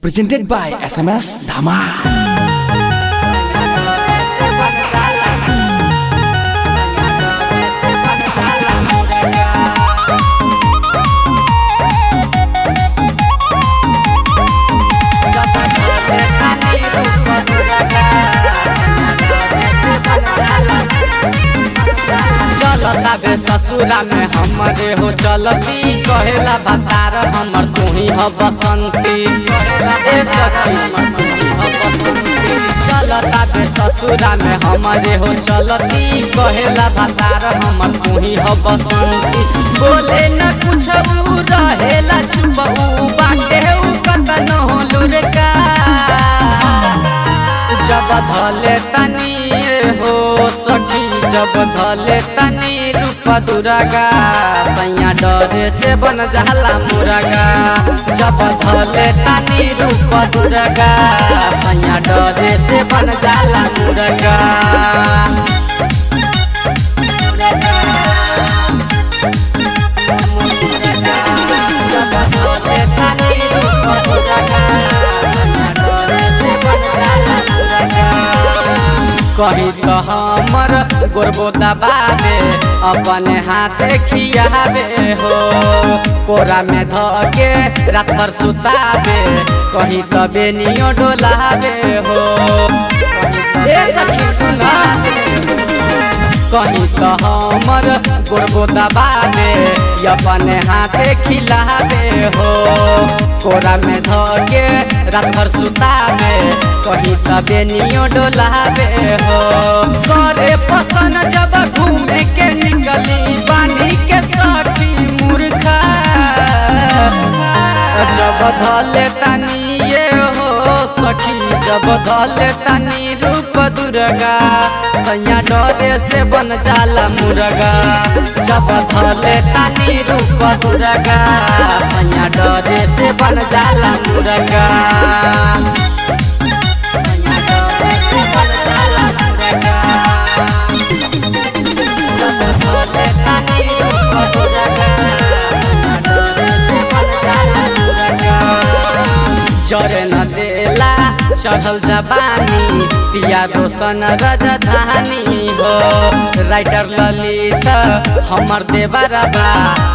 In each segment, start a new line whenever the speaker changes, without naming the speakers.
Presented by SMS Dhama.
चलता बे ससुरा में हमरे हो चलती कहेला बतार हमर तुही हो बसंती ए सखी हमर तुही हो बसंती। चलता बे ससुरा में हमरे हो चलती कहेला बतार हमर तुही हो बसंती। बोले न कुछ रहेला चुप बाटे कतन हो लुरका जब धले तनी हो सखी जब धले तनी रूप दुर्गा सैया डरे से बन जाला मुर्गा। जब धले तनी रूप दुर्गा सैया डरे से बन जाला मुर्गा। जब धले तनी रूप दुर्गा सैया डरे से बन जाला मुर्गा। कही तो हमर गोरबो दबावे अपने हाथ खियावे हो कोरा में धके रात भर सुतावे कहीं तो बेनियो डोलावे हो। ए सखी सुना कहीं तो हमर गोरबो दबावे अपने हाथ खिलावे हो कोरा में धके रात भर सुतावे कहीं तो बेनियो डोलावे हो। करे पसन जब घूमे के निकली बानी के सखी मूर्खा जब धले तनी ये हो सखी जब धले तनी रूप दुर्गा सैया डरे से बन जाला मुर्गा। जब धले तनी रूप दुर्गा सैया डरे से बन जाला मुर्गा। सैया डरे से बन जाला मुर्गा। जब धले तनी रूप दुर्गा सैया डरे से बन जाला मुर्गा। जरे न देला चढ़ल जबानी पिया दोसन राजधानी हो राइटर ललित हमर देवरबा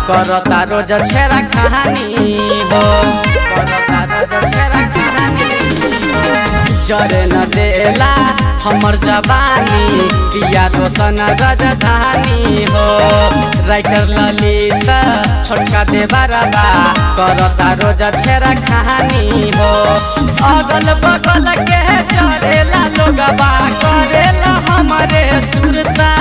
करता रोज छेरा कहानी हो करता रोज छेरा कहानी जरे न देला हमर जबानी पिया दोसन राजधानी हो राइटर ललित छोटका देवरबा करता रोज छेरा कहानी हो। अगल बगल के जरेला लोगबा करेला हमरे सुरता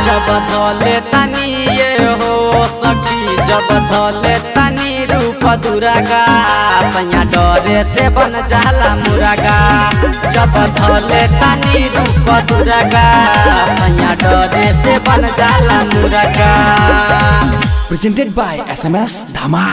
जब धले तनी ये हो सखी जब धले तनी रूप दुर्गा सैया डरे से बन जाला मुर्गा। जब धले तनी रूप दुर्गा सैया डरे से बन जाला मुर्गा।
Presented by SMS Dhama.